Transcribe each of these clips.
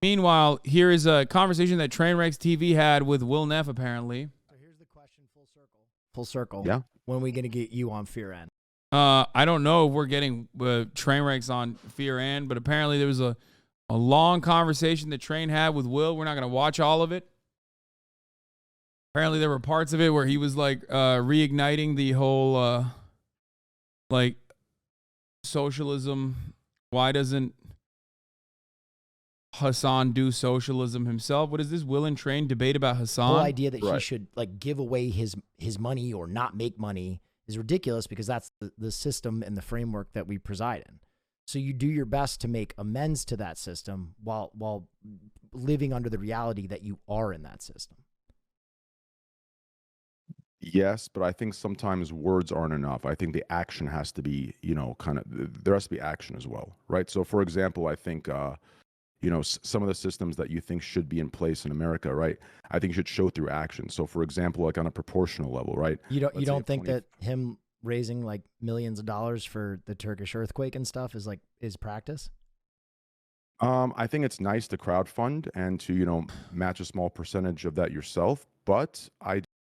Meanwhile, here is a conversation that Trainwrecks TV had with Will Neff, apparently. So here's the question full circle. Full circle. Yeah. When are we going to get you on Fear End? I don't know if we're getting Trainwrecks on Fear End, but apparently there was a long conversation that Train had with Will. We're not going to watch all of it. Apparently there were parts of it where he was like reigniting the whole like socialism. Why doesn't Hasan do socialism himself? What is this Will and Train debate about Hasan? The whole idea that he should like give away his money or not make money is ridiculous because that's the system and the framework that we preside in. So you do your best to make amends to that system while living under the reality that you are in that system. Yes, but I think sometimes words aren't enough. I think the action has to be, there has to be action as well, right? So, for example, I think, some of the systems that you think should be in place in America, right? I think should show through action. So, for example, like on a proportional level, right? You don't think that him raising like millions of dollars for the Turkish earthquake and stuff is practice? I think it's nice to crowdfund and to, match a small percentage of that yourself, but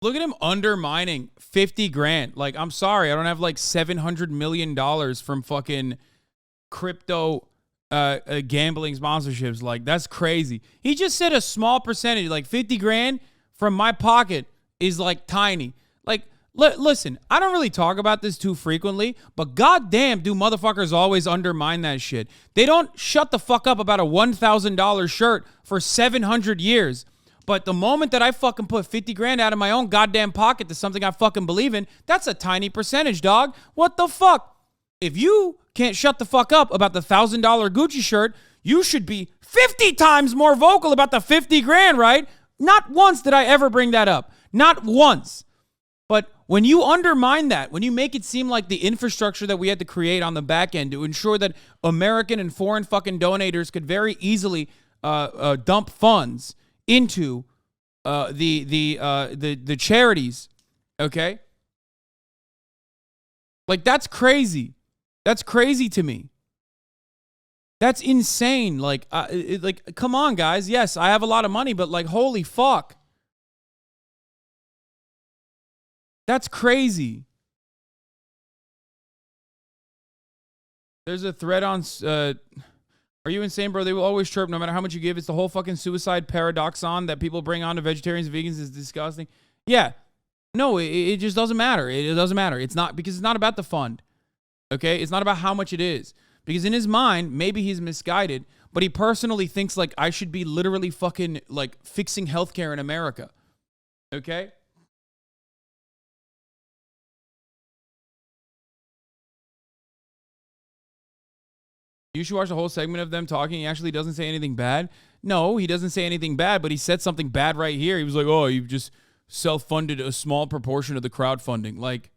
Look at him undermining 50 grand. Like, I'm sorry, I don't have like $700 million from fucking crypto gambling sponsorships. Like, that's crazy. He just said a small percentage, like 50 grand from my pocket is like tiny. Like, listen, I don't really talk about this too frequently, but goddamn do motherfuckers always undermine that shit. They don't shut the fuck up about a $1,000 shirt for 700 years. But the moment that I fucking put 50 grand out of my own goddamn pocket to something I fucking believe in, that's a tiny percentage, dog. What the fuck? If you can't shut the fuck up about the $1,000 Gucci shirt, you should be 50 times more vocal about the 50 grand, right? Not once did I ever bring that up. Not once. But when you undermine that, when you make it seem like the infrastructure that we had to create on the back end to ensure that American and foreign fucking donators could very easily dump funds into the charities, okay? Like, that's crazy. That's crazy to me. That's insane. Like, come on, guys. Yes, I have a lot of money, but like, holy fuck. That's crazy. There's a thread on... Are you insane, bro? They will always chirp no matter how much you give. It's the whole fucking suicide paradoxon that people bring on to vegetarians and vegans is disgusting. Yeah. No, it just doesn't matter. It doesn't matter. It's not, because it's not about the fund. Okay? It's not about how much it is. Because in his mind, maybe he's misguided, but he personally thinks like I should be literally fucking like fixing healthcare in America. Okay? You should watch the whole segment of them talking. He actually doesn't say anything bad. No, he doesn't say anything bad, but he said something bad right here. He was like, oh, you've just self-funded a small proportion of the crowdfunding. Like,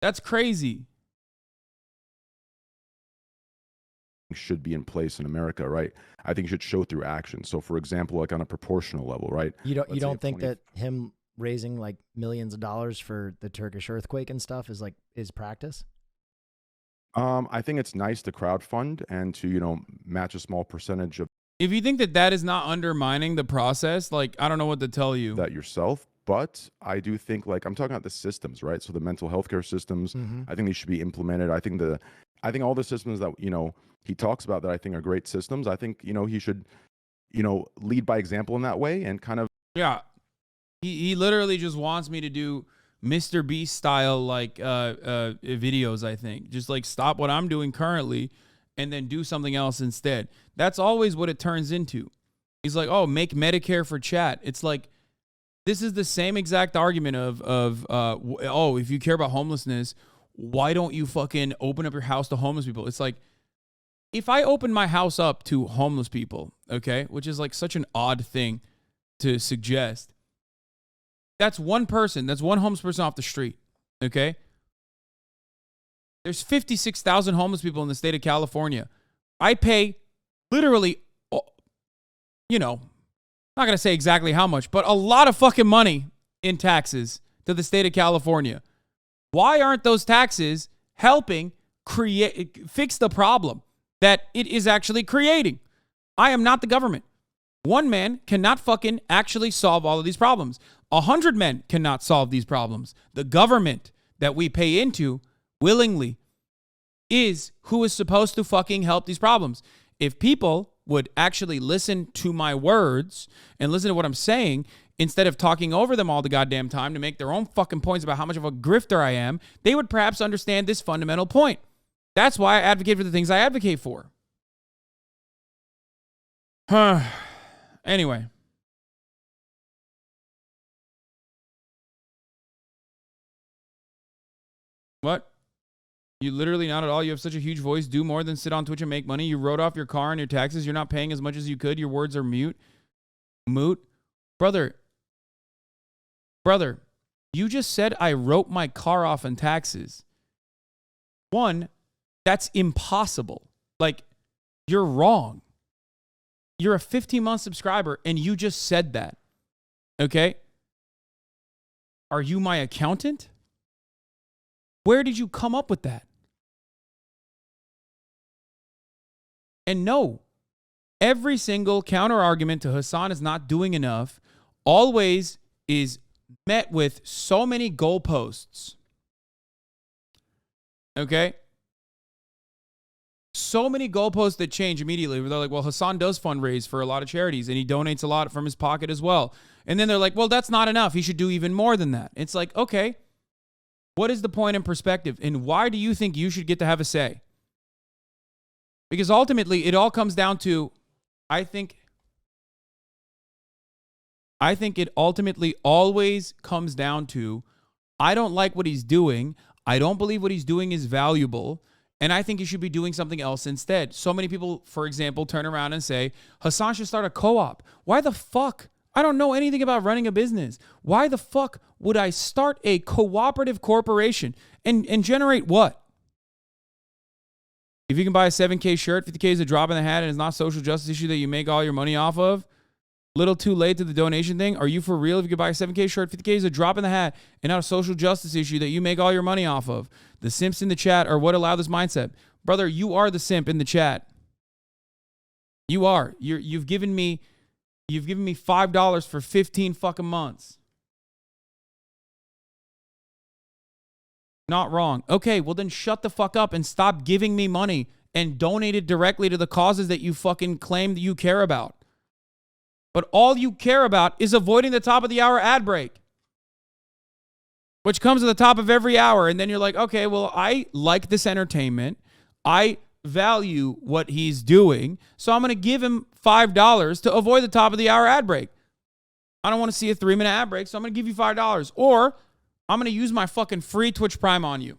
that's crazy. Should be in place in America, right? I think should show through action. So, for example, like on a proportional level, right? You don't think that him raising like millions of dollars for the Turkish earthquake and stuff is practice? I think it's nice to crowdfund and to, match a small percentage of... If you think that is not undermining the process, like, I don't know what to tell you. That yourself. But I do think, like, I'm talking about the systems, right? So the mental health care systems, I think they should be implemented. I think all the systems that, he talks about that I think are great systems, I think, he should, lead by example in that way and kind of... Yeah. He literally just wants me to do Mr. Beast style like videos, I think. Just like stop what I'm doing currently and then do something else instead. That's always what it turns into. He's like, oh, make Medicare for chat. It's like, this is the same exact argument of oh, if you care about homelessness, why don't you fucking open up your house to homeless people? It's like, if I open my house up to homeless people, okay, which is like such an odd thing to suggest, that's one person. That's one homeless person off the street. Okay? There's 56,000 homeless people in the state of California. I pay literally, not going to say exactly how much, but a lot of fucking money in taxes to the state of California. Why aren't those taxes helping fix the problem that it is actually creating? I am not the government. One man cannot fucking actually solve all of these problems. 100 men cannot solve these problems. The government that we pay into willingly is who is supposed to fucking help these problems. If people would actually listen to my words and listen to what I'm saying, instead of talking over them all the goddamn time to make their own fucking points about how much of a grifter I am, they would perhaps understand this fundamental point. That's why I advocate for the things I advocate for. Anyway. What? You literally not at all. You have such a huge voice. Do more than sit on Twitch and make money. You wrote off your car and your taxes. You're not paying as much as you could. Your words are mute. Moot. Brother, you just said I wrote my car off in taxes. One, that's impossible. Like, you're wrong. You're a 15-month subscriber, and you just said that. Okay? Are you my accountant? Where did you come up with that? And no, every single counter argument to Hasan is not doing enough always is met with so many goalposts. Okay? So many goalposts that change immediately. Where they're like, well, Hasan does fundraise for a lot of charities and he donates a lot from his pocket as well. And then they're like, well, that's not enough. He should do even more than that. It's like, okay, what is the point in perspective? And why do you think you should get to have a say? Because ultimately, it all comes down to, I think it ultimately always comes down to, I don't like what he's doing. I don't believe what he's doing is valuable. And I think he should be doing something else instead. So many people, for example, turn around and say, Hasan should start a co-op. Why the fuck? I don't know anything about running a business. Why the fuck would I start a cooperative corporation and generate what? If you can buy a 7K shirt, 50K is a drop in the hat and it's not a social justice issue that you make all your money off of, little too late to the donation thing. Are you for real? If you could buy a 7K shirt, 50K is a drop in the hat and not a social justice issue that you make all your money off of. The simps in the chat are what allow this mindset. Brother, you are the simp in the chat. You are. You've given me $5 for 15 fucking months. Not wrong. Okay, well then shut the fuck up and stop giving me money and donate it directly to the causes that you fucking claim that you care about. But all you care about is avoiding the top of the hour ad break, which comes at the top of every hour. And then you're like, okay, well, I like this entertainment. I value what he's doing. So I'm going to give him $5 to avoid the top of the hour ad break. I don't want to see a 3-minute ad break, so I'm going to give you $5. Or I'm going to use my fucking free Twitch Prime on you.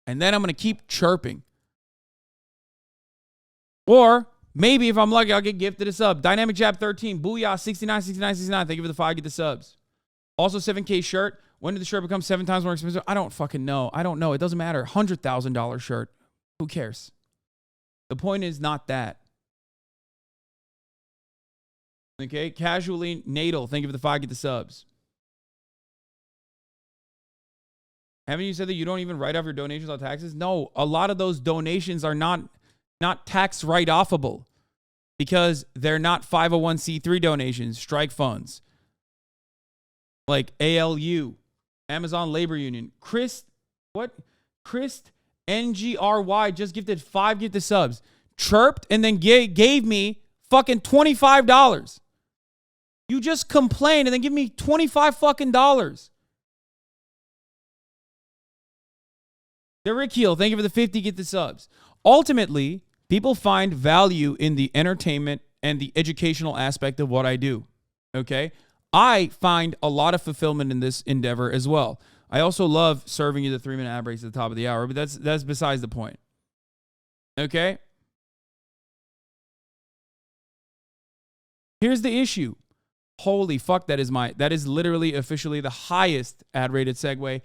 And then I'm going to keep chirping. Or maybe if I'm lucky, I'll get gifted a sub. Dynamic Jab 13. Booyah 69. Thank you for the 5. Get the subs. Also 7K shirt. When did the shirt become 7 times more expensive? I don't fucking know. I don't know. It doesn't matter. $100,000 shirt. Who cares? The point is not that. Okay. Casually Natal. Thank you for the 5. Get the subs. Haven't you said that you don't even write off your donations on taxes? No, a lot of those donations are not tax write-offable because they're not 501c3 donations, strike funds. Like ALU, Amazon Labor Union. Chris NGRY just gifted 5 gifted subs. Chirped and then gave me fucking $25. You just complain and then give me $25 fucking dollars. Derek Heel, thank you for the 50, get the subs. Ultimately, people find value in the entertainment and the educational aspect of what I do, okay? I find a lot of fulfillment in this endeavor as well. I also love serving you the 3-minute ad breaks at the top of the hour, but that's besides the point, okay? Here's the issue. Holy fuck, that is literally officially the highest ad-rated segue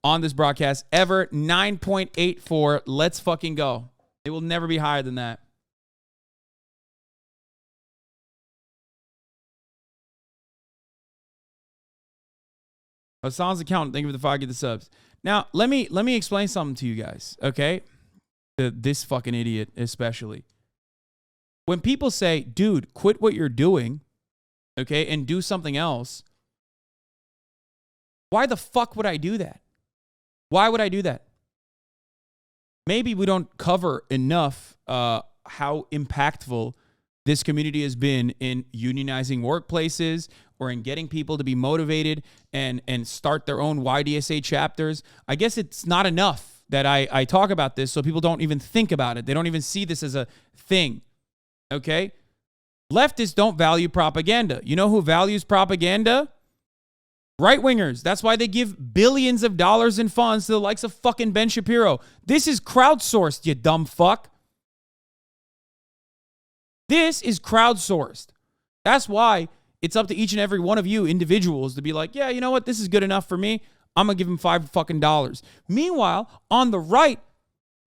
on this broadcast ever. 9.84. Let's fucking go. It will never be higher than that. Hasan's account. Thank you for the 5. Get the subs. Now, let me explain something to you guys, okay? This fucking idiot especially. When people say, dude, quit what you're doing, okay, and do something else, why the fuck would I do that? Why would I do that? Maybe we don't cover enough how impactful this community has been in unionizing workplaces or in getting people to be motivated and start their own YDSA chapters. I guess it's not enough that I talk about this so people don't even think about it. They don't even see this as a thing, okay? Leftists don't value propaganda. You know who values propaganda? Right-wingers. That's why they give billions of dollars in funds to the likes of fucking Ben Shapiro. This is crowdsourced, you dumb fuck. This is crowdsourced. That's why it's up to each and every one of you individuals to be like, yeah, you know what? This is good enough for me. I'm going to give him $5. Meanwhile, on the right,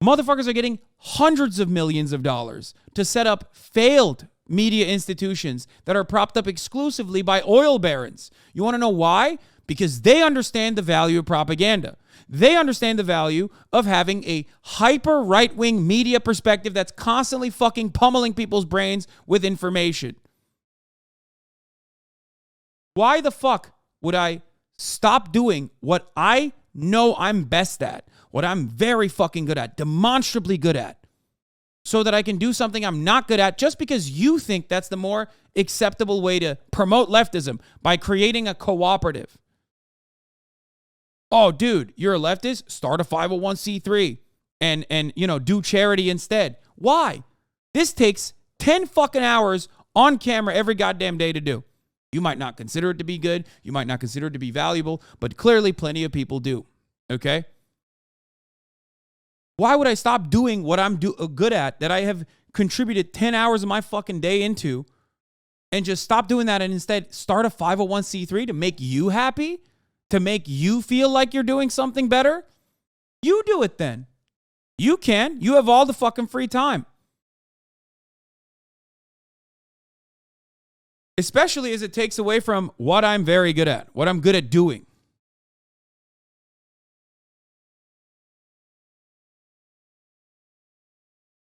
motherfuckers are getting hundreds of millions of dollars to set up failed media institutions that are propped up exclusively by oil barons. You want to know why? Because they understand the value of propaganda. They understand the value of having a hyper right-wing media perspective that's constantly fucking pummeling people's brains with information. Why the fuck would I stop doing what I know I'm best at, what I'm very fucking good at, demonstrably good at, so that I can do something I'm not good at just because you think that's the more acceptable way to promote leftism by creating a cooperative? Oh, dude, you're a leftist? Start a 501c3 and do charity instead. Why? This takes 10 fucking hours on camera every goddamn day to do. You might not consider it to be good. You might not consider it to be valuable, but clearly plenty of people do. Okay? Why would I stop doing what I'm good at that I have contributed 10 hours of my fucking day into and just stop doing that and instead start a 501c3 to make you happy? To make you feel like you're doing something better? You do it then. You can. You have all the fucking free time. Especially as it takes away from what I'm very good at, what I'm good at doing.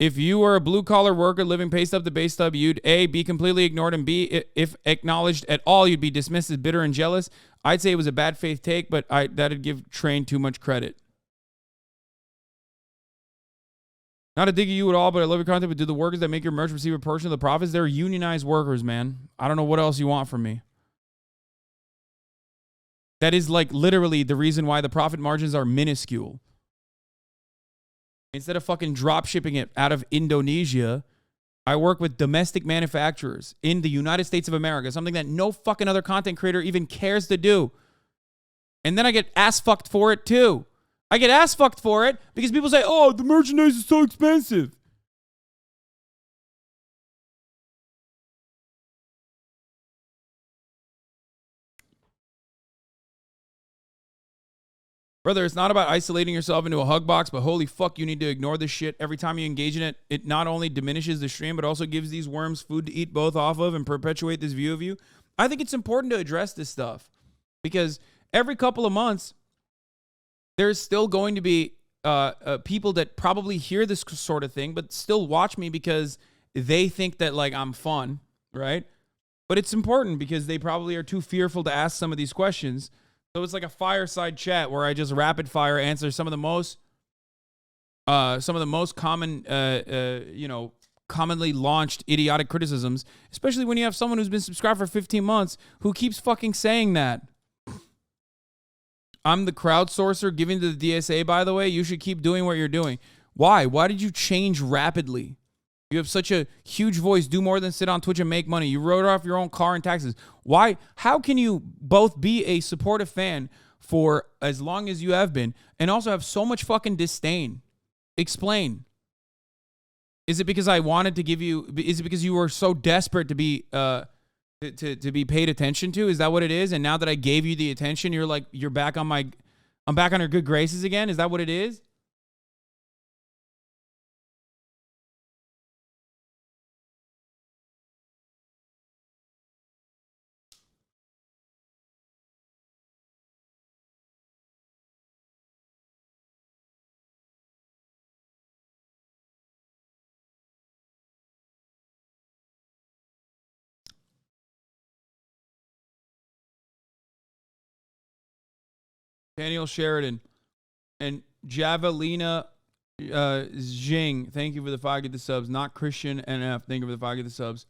If you were a blue-collar worker living pay stub to base stub, you'd A, be completely ignored, and B, if acknowledged at all, you'd be dismissed as bitter and jealous. I'd say it was a bad faith take, but that'd give Train too much credit. Not a dig at you at all, but I love your content, but do the workers that make your merch receive a portion of the profits? They're unionized workers, man. I don't know what else you want from me. That is like literally the reason why the profit margins are minuscule. Instead of fucking drop shipping it out of Indonesia, I work with domestic manufacturers in the United States of America, something that no fucking other content creator even cares to do. And then I get ass fucked for it too. I get ass fucked for it because people say, oh, the merchandise is so expensive. Brother, it's not about isolating yourself into a hug box, but holy fuck, you need to ignore this shit. Every time you engage in it, it not only diminishes the stream, but also gives these worms food to eat both off of and perpetuate this view of you. I think it's important to address this stuff because every couple of months, there's still going to be people that probably hear this sort of thing, but still watch me because they think that like I'm fun, right? But it's important because they probably are too fearful to ask some of these questions. So it's like a fireside chat where I just rapid fire answer some of the most common, commonly launched idiotic criticisms, especially when you have someone who's been subscribed for 15 months who keeps fucking saying that. I'm the crowdsourcer giving to the DSA, by the way. You should keep doing what you're doing. Why? Why did you change rapidly? You have such a huge voice. Do more than sit on Twitch and make money. You wrote off your own car and taxes. Why? How can you both be a supportive fan for as long as you have been and also have so much fucking disdain? Explain. Is it because I wanted to give you? Is it because you were so desperate to be to be paid attention to? Is that what it is? And now that I gave you the attention, you're like I'm back on your good graces again. Is that what it is? Daniel Sheridan. And Javelina Zhing, thank you for the 5 get the subs. Not Christian NF, thank you for the 5 get the subs.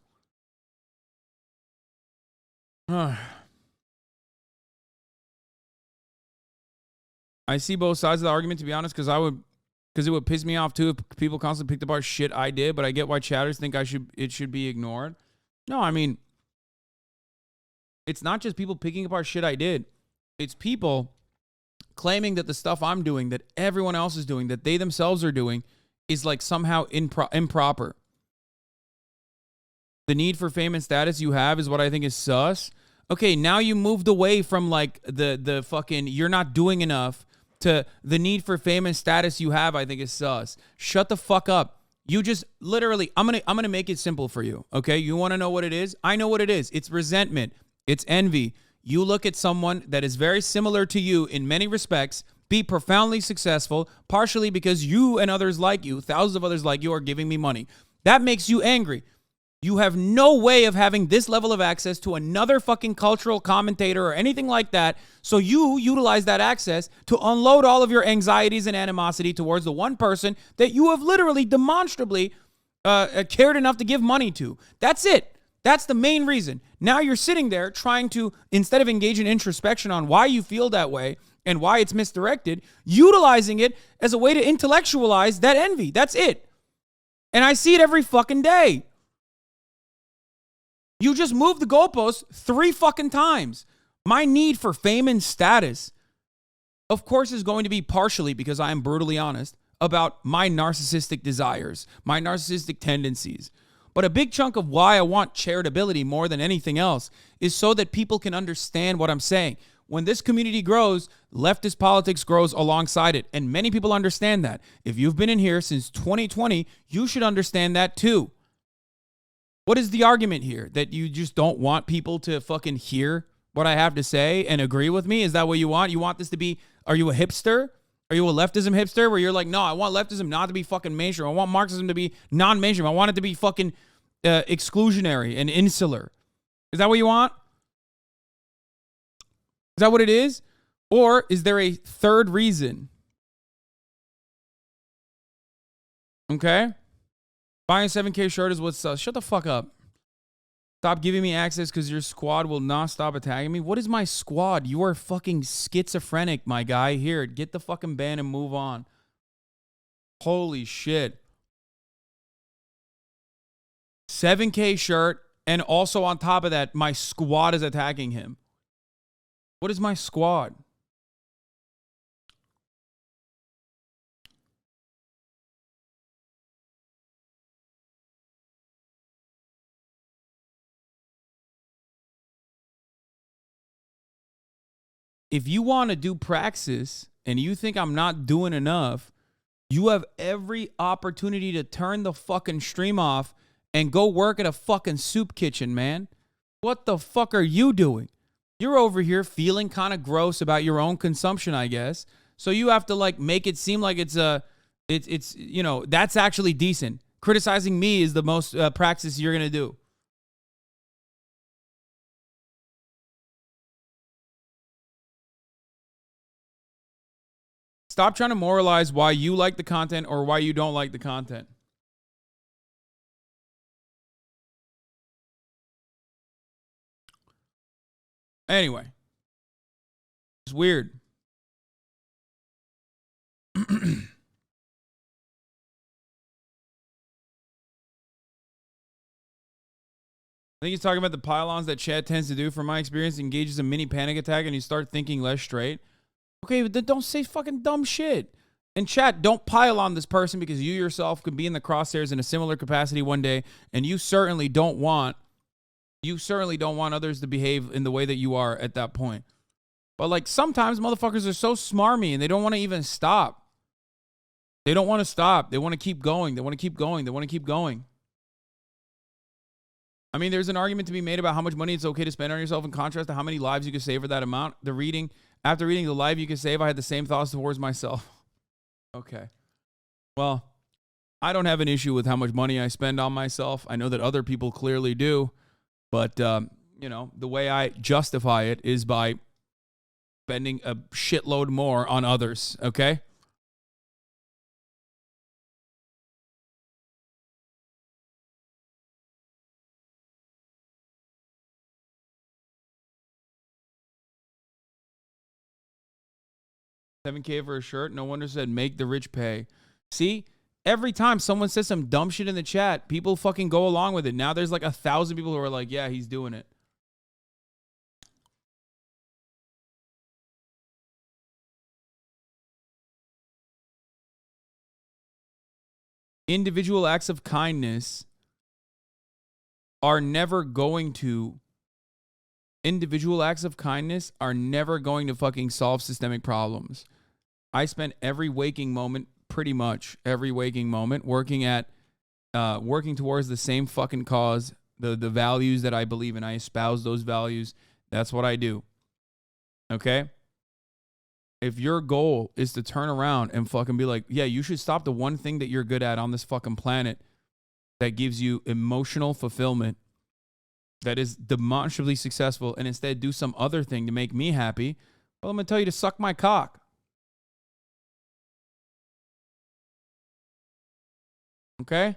I see both sides of the argument, to be honest, because it would piss me off too if people constantly picked apart shit I did, but I get why chatters think it should be ignored. No, I mean, it's not just people picking apart shit I did. It's people claiming that the stuff I'm doing, that everyone else is doing, that they themselves are doing, is like somehow improper. The need for fame and status you have is what I think is sus. Okay, now you moved away from like the fucking you're not doing enough to the need for fame and status you have, I think is sus. Shut the fuck up. You just literally, I'm gonna make it simple for you. Okay, you want to know what it is? I know what it is. It's resentment. It's envy. You look at someone that is very similar to you in many respects, be profoundly successful, partially because you and others like you, thousands of others like you, are giving me money. That makes you angry. You have no way of having this level of access to another fucking cultural commentator or anything like that. So you utilize that access to unload all of your anxieties and animosity towards the one person that you have literally demonstrably cared enough to give money to. That's it. That's the main reason. Now you're sitting there trying to, instead of engage in introspection on why you feel that way and why it's misdirected, utilizing it as a way to intellectualize that envy. That's it. And I see it every fucking day. You just moved the goalposts 3 fucking times. My need for fame and status, of course, is going to be partially, because I am brutally honest, about my narcissistic desires, my narcissistic tendencies. But a big chunk of why I want charitability more than anything else is so that people can understand what I'm saying. When this community grows, leftist politics grows alongside it. And many people understand that. If you've been in here since 2020, you should understand that too. What is the argument here? That you just don't want people to fucking hear what I have to say and agree with me? Is that what you want? You want this to be, are you a hipster? Are you a leftism hipster where you're like, no, I want leftism not to be fucking mainstream. I want Marxism to be non-mainstream. I want it to be fucking exclusionary and insular. Is that what you want? Is that what it is? Or is there a third reason? Okay? Buying a 7K shirt is what's shut the fuck up. Stop giving me access because your squad will not stop attacking me. What is my squad? You are fucking schizophrenic, my guy. Here, get the fucking ban and move on. Holy shit. 7K shirt, and also on top of that, my squad is attacking him. What is my squad? If you want to do praxis and you think I'm not doing enough, you have every opportunity to turn the fucking stream off and go work at a fucking soup kitchen, man. What the fuck are you doing? You're over here feeling kind of gross about your own consumption, I guess. So you have to like make it seem like it's you know, that's actually decent. Criticizing me is the most praxis you're going to do. Stop trying to moralize why you like the content or why you don't like the content. Anyway, it's weird. I think he's talking about the pylons that Chad tends to do. From my experience, engages a mini panic attack and you start thinking less straight. Okay, but then don't say fucking dumb shit. And chat, don't pile on this person because you yourself could be in the crosshairs in a similar capacity one day, and you certainly don't want others to behave in the way that you are at that point. But like sometimes motherfuckers are so smarmy and they don't want to even stop. They don't want to stop. They want to keep going. They want to keep going. They want to keep going. I mean, there's an argument to be made about how much money it's okay to spend on yourself in contrast to how many lives you can save for that amount. After reading The Life You Can Save, I had the same thoughts towards myself. Okay. Well, I don't have an issue with how much money I spend on myself. I know that other people clearly do. But, you know, the way I justify it is by spending a shitload more on others, okay? $7K for a shirt. No wonder said make the rich pay. See, every time someone says some dumb shit in the chat, people fucking go along with it. Now there's like 1,000 people who are like, yeah, he's doing it. Individual acts of kindness are never going to fucking solve systemic problems. I spent every waking moment, pretty much every waking moment, working towards the same fucking cause, the values that I believe in. I espouse those values. That's what I do. Okay? If your goal is to turn around and fucking be like, yeah, you should stop the one thing that you're good at on this fucking planet that gives you emotional fulfillment, that is demonstrably successful, and instead do some other thing to make me happy, well, I'm going to tell you to suck my cock. Okay?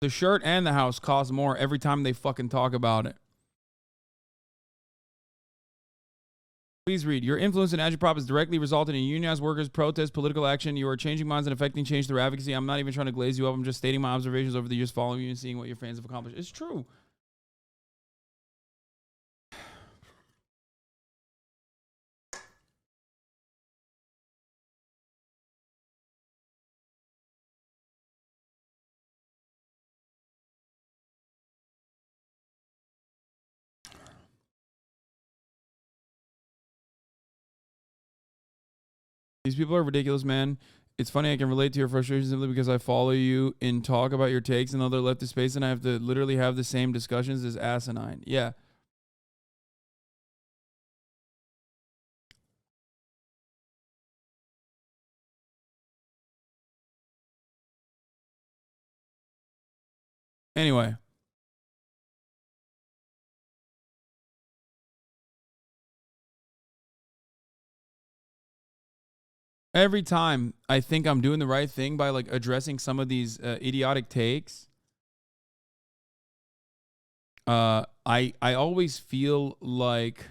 The shirt and the house cost more every time they fucking talk about it. Please read. Your influence in agitprop has directly resulted in unionized workers, protests, political action. You are changing minds and affecting change through advocacy. I'm not even trying to glaze you up. I'm just stating my observations over the years following you and seeing what your fans have accomplished. It's true. These people are ridiculous, man. It's funny, I can relate to your frustration simply because I follow you and talk about your takes in other leftist space, and I have to literally have the same discussions as asinine. Yeah. Anyway. Every time I think I'm doing the right thing by like addressing some of these idiotic takes, I always feel like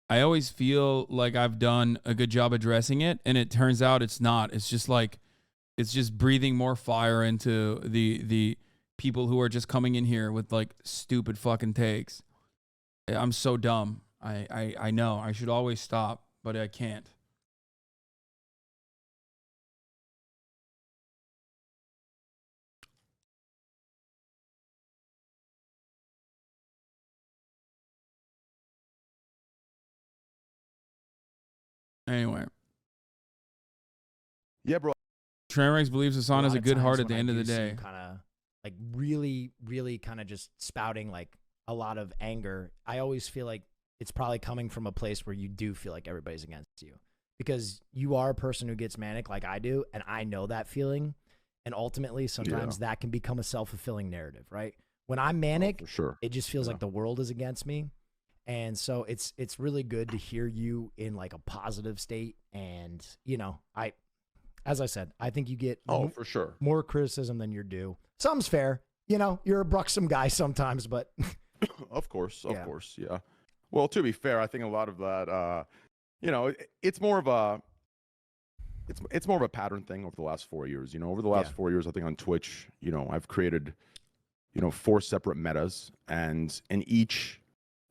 I've done a good job addressing it, and it turns out it's not. It's just breathing more fire into the people who are just coming in here with like stupid fucking takes. I'm so dumb. I know I should always stop, but I can't. Anyway. Yeah, bro. Trainwrecks believes Hasan has a good heart at the end of the day. Kind of like really kind of just spouting like a lot of anger. I always feel like it's probably coming from a place where you do feel like everybody's against you, because you are a person who gets manic like I do, and I know that feeling. And ultimately, sometimes that can become a self-fulfilling narrative, right? When I'm manic, for sure, it just feels like the world is against me. And so it's really good to hear you in like a positive state. And, you know, as I said, I think you get for sure more criticism than you're due. Some's fair. You know, you're a buxom guy sometimes, but of course. Yeah. Well, to be fair, I think a lot of that, you know, it's more of a pattern thing over the last 4 years. You know, over the last 4 years, I think on Twitch, you know, I've created, you know, 4 separate metas, and in each,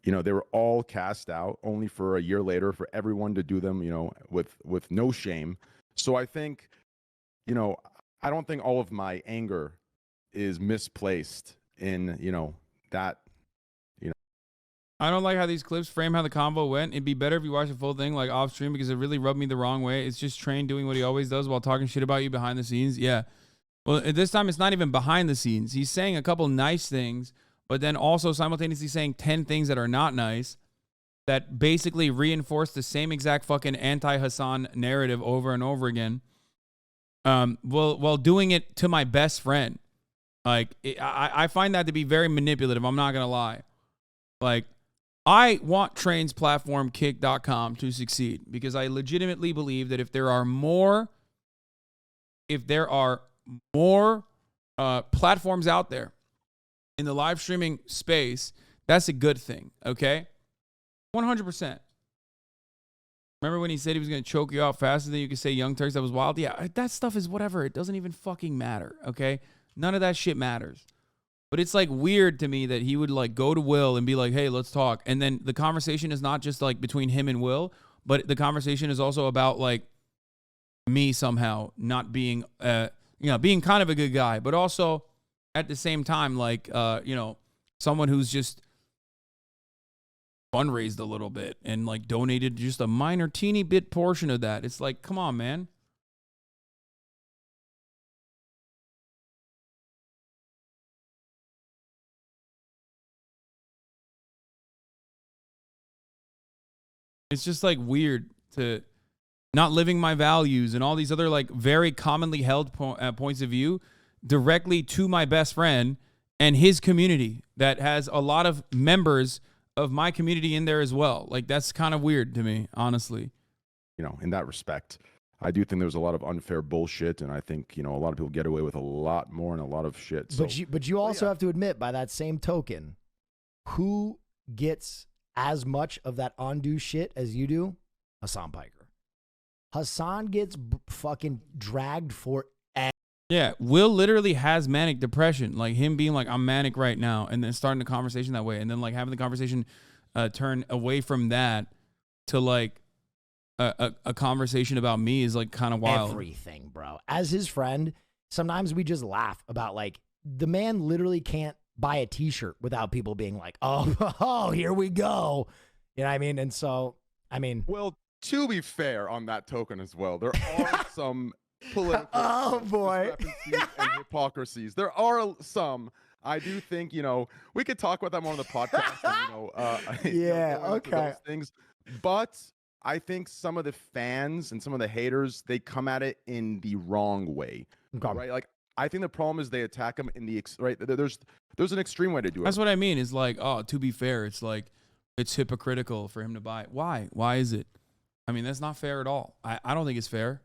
you know, they were all cast out only for a year later for everyone to do them, you know, with no shame. So I think, you know, I don't think all of my anger is misplaced in, you know, that, you know. I don't like how these clips frame how the convo went. It'd be better if you watch the full thing like off stream, because it really rubbed me the wrong way. It's just Train doing what he always does while talking shit about you behind the scenes. Yeah. Well, this time it's not even behind the scenes. He's saying a couple nice things, but then also simultaneously saying 10 things that are not nice that basically reinforce the same exact fucking anti-Hasan narrative over and over again. While doing it to my best friend. Like, I find that to be very manipulative. I'm not going to lie. Like, I want Train's platform, kick.com, to succeed because I legitimately believe that if there are more platforms out there in the live streaming space, that's a good thing, okay? 100%. Remember when he said he was going to choke you out faster than you could say Young Turks? That was wild. Yeah, that stuff is whatever. It doesn't even fucking matter, okay? None of that shit matters. But it's like weird to me that he would like go to Will and be like, hey, let's talk. And then the conversation is not just like between him and Will, but the conversation is also about like me somehow not being, being kind of a good guy, but also at the same time, like, someone who's just fundraised a little bit and like donated just a minor teeny bit portion of that. It's like, come on, man. It's just like weird to not living my values and all these other like very commonly held points of view directly to my best friend and his community that has a lot of members of my community in there as well. Like, that's kind of weird to me, honestly. In that respect, I do think there's a lot of unfair bullshit, and I think, a lot of people get away with a lot more and a lot of shit. So, but you also have to admit, by that same token, who gets as much of that undue shit as you do? Hasan Piker. Hasan gets fucking dragged for. Yeah, Will literally has manic depression, like him being like, I'm manic right now, and then starting the conversation that way, and then like having the conversation turn away from that to like a conversation about me is like kind of wild. Everything, bro. As his friend, sometimes we just laugh about like the man literally can't buy a t-shirt without people being like, oh, here we go. You know what I mean? And so, I mean, well, to be fair on that token as well, there are some political discrepancies and hypocrisies. There are some. I do think, we could talk about them on the podcast. And, okay. Those things. But I think some of the fans and some of the haters, they come at it in the wrong way. Okay. Right? Like, I think the problem is they attack them in the right. There's an extreme way to do it. That's what I mean. Is like, to be fair, it's like it's hypocritical for him to buy it. Why? Why is it? I mean, that's not fair at all. I don't think it's fair.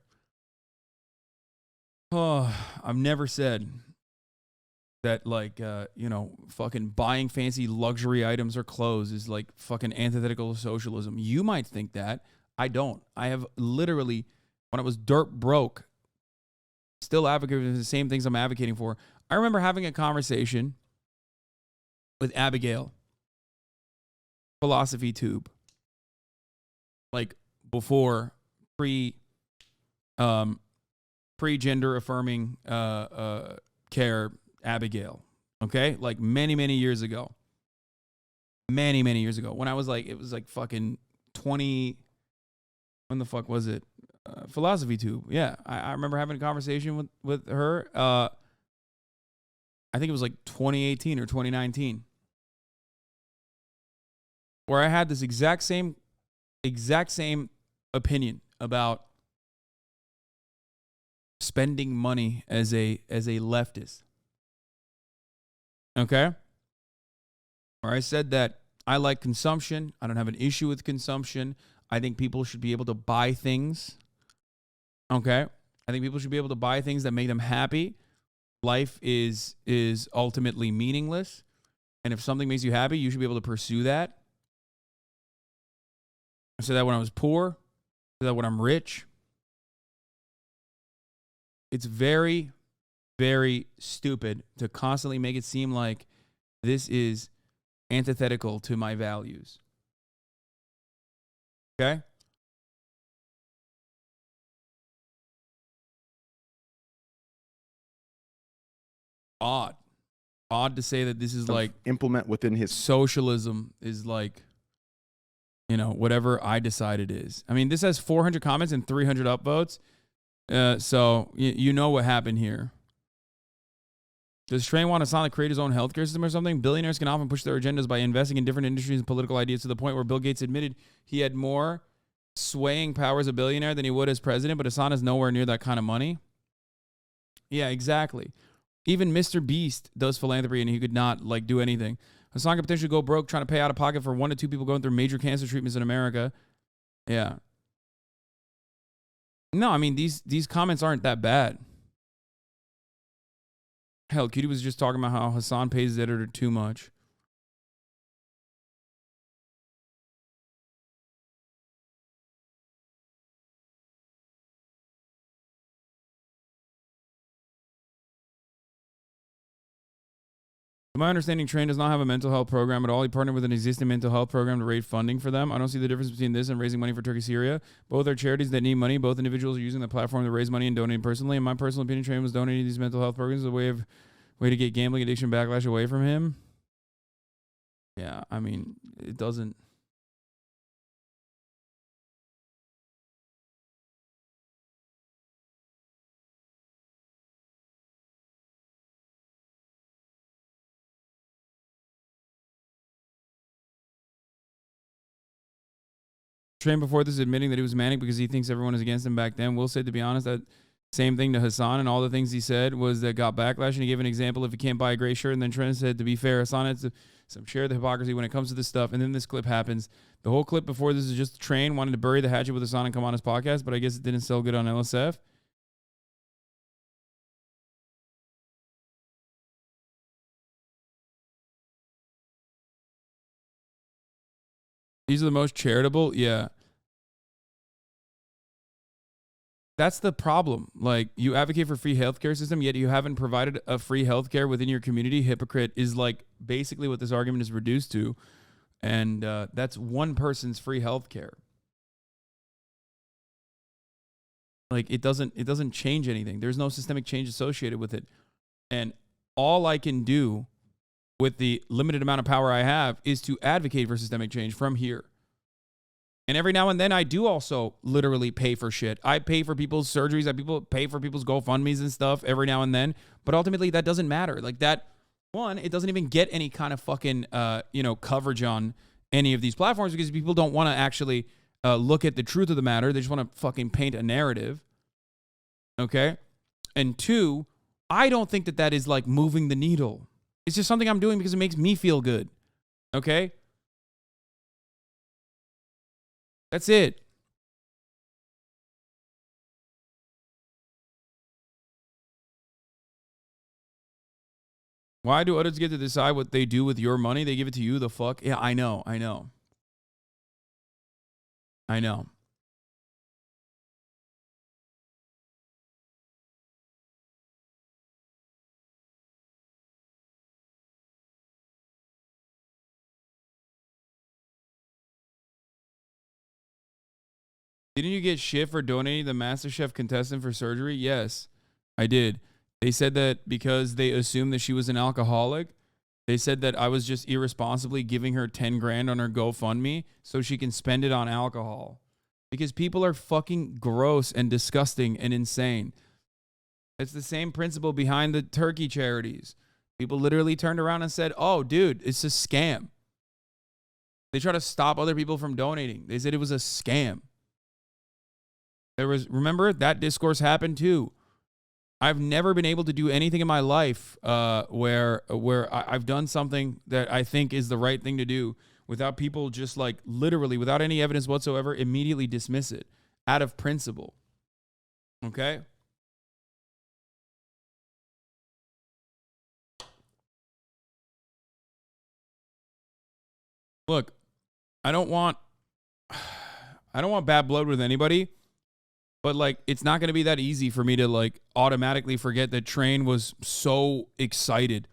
Oh, I've never said that like fucking buying fancy luxury items or clothes is like fucking antithetical to socialism. You might think that. I don't. I have literally, when I was dirt broke, still advocating for the same things I'm advocating for. I remember having a conversation with Abigail, Philosophy Tube, like before pre-gender affirming care Abigail, okay? Like many years ago. Many years ago. When I was like, it was like fucking 20, when the fuck was it? Philosophy Tube. Yeah, I remember having a conversation with her. I think it was like 2018 or 2019, where I had this exact same opinion about spending money as a leftist. Okay? Where I said that I like consumption. I don't have an issue with consumption. I think people should be able to buy things. Okay? I think people should be able to buy things that make them happy. Life is ultimately meaningless. And if something makes you happy, you should be able to pursue that. I said that when I was poor. I said that when I'm rich. It's very, very stupid to constantly make it seem like this is antithetical to my values. Okay? Odd to say that this is like implement within his socialism is like, whatever I decide it is. I mean, this has 400 comments and 300 upvotes. So you know what happened here. Does Train want Hasan to create his own healthcare system or something? Billionaires can often push their agendas by investing in different industries and political ideas to the point where Bill Gates admitted he had more swaying power as a billionaire than he would as president, but Hasan is nowhere near that kind of money. Yeah, exactly. Even Mr. Beast does philanthropy and he could not like do anything. Hasan could potentially go broke trying to pay out of pocket for 1 to 2 people going through major cancer treatments in America. Yeah. No, I mean, these comments aren't that bad. Hell, Cutie was just talking about how Hasan pays his editor too much. To my understanding, Train does not have a mental health program at all. He partnered with an existing mental health program to raise funding for them. I don't see the difference between this and raising money for Turkey, Syria. Both are charities that need money. Both individuals are using the platform to raise money and donating personally. In my personal opinion, Train was donating these mental health programs as a way to get gambling addiction backlash away from him. Yeah, I mean, it doesn't. Train before this admitting that he was manic because he thinks everyone is against him back then. Will said, to be honest, that same thing to Hasan, and all the things he said was that got backlash. And he gave an example if you can't buy a gray shirt. And then Trent said, to be fair, Hasan had some share the hypocrisy when it comes to this stuff. And then this clip happens. The whole clip before this is just Train wanted to bury the hatchet with Hasan and come on his podcast, but I guess it didn't sell good on LSF. These are the most charitable. Yeah. That's the problem. Like, you advocate for free healthcare system, yet you haven't provided a free healthcare within your community. Hypocrite is like basically what this argument is reduced to. And that's one person's free healthcare. Like, it doesn't change anything. There's no systemic change associated with it. And all I can do with the limited amount of power I have is to advocate for systemic change from here. And every now and then I do also literally pay for shit. I pay for people's surgeries. I pay for people's GoFundMes and stuff every now and then. But ultimately that doesn't matter. Like, that one, it doesn't even get any kind of fucking, coverage on any of these platforms because people don't want to actually look at the truth of the matter. They just want to fucking paint a narrative. Okay? And two, I don't think that is like moving the needle. It's just something I'm doing because it makes me feel good. Okay? That's it. Why do others get to decide what they do with your money? They give it to you, the fuck? Yeah, I know. Didn't you get shit for donating the MasterChef contestant for surgery? Yes, I did. They said that because they assumed that she was an alcoholic, they said that I was just irresponsibly giving her 10 grand on her GoFundMe so she can spend it on alcohol. Because people are fucking gross and disgusting and insane. It's the same principle behind the turkey charities. People literally turned around and said, oh, dude, it's a scam. They try to stop other people from donating. They said it was a scam. Remember, that discourse happened too. I've never been able to do anything in my life where I've done something that I think is the right thing to do without people just like literally, without any evidence whatsoever, immediately dismiss it out of principle. Okay? Look, I don't want bad blood with anybody. But, like, it's not going to be that easy for me to, like, automatically forget that Train was so excited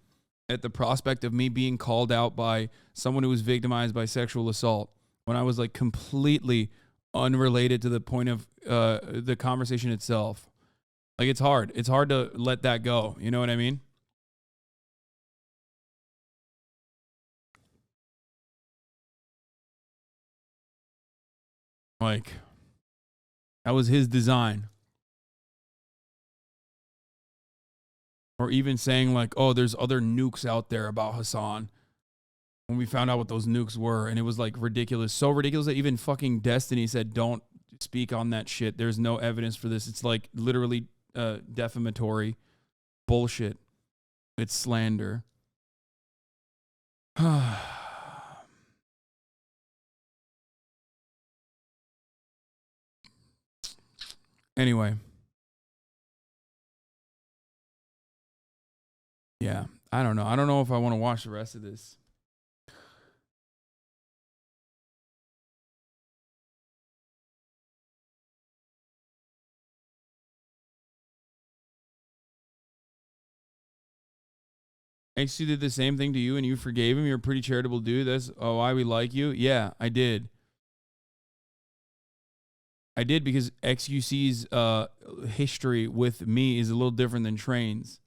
at the prospect of me being called out by someone who was victimized by sexual assault when I was, like, completely unrelated to the point of the conversation itself. Like, it's hard. It's hard to let that go. You know what I mean? Like, that was his design. Or even saying like, oh, there's other nukes out there about Hasan. When we found out what those nukes were, and it was like ridiculous. So ridiculous that even fucking Destiny said, don't speak on that shit. There's no evidence for this. It's like literally defamatory bullshit. It's slander. Anyway. Yeah, I don't know. I don't know if I want to watch the rest of this. XU did the same thing to you and you forgave him. You're a pretty charitable dude. That's why we like you. Yeah, I did. I did because XUC's history with me is a little different than Train's.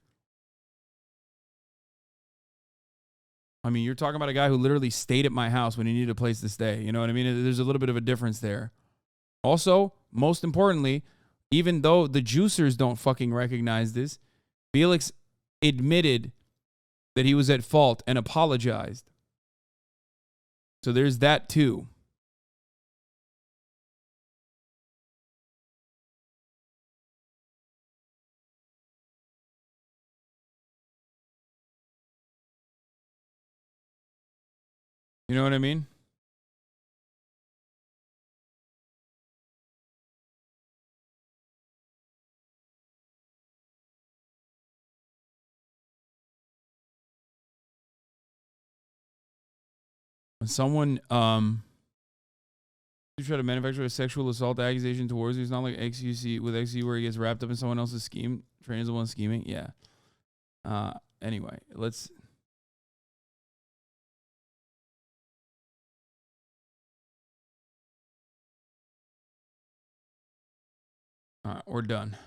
I mean, you're talking about a guy who literally stayed at my house when he needed a place to stay. You know what I mean? There's a little bit of a difference there. Also, most importantly, even though the juicers don't fucking recognize this, Felix admitted that he was at fault and apologized. So there's that too. You know what I mean? When someone you try to manufacture a sexual assault accusation towards you, it's not like XUC with XU where he gets wrapped up in someone else's scheme. Train is the one scheming. Yeah. Anyway, let's. All right, we're done.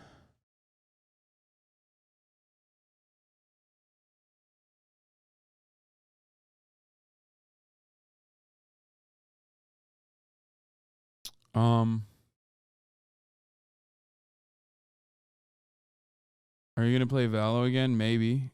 Are you gonna play Valo again? Maybe.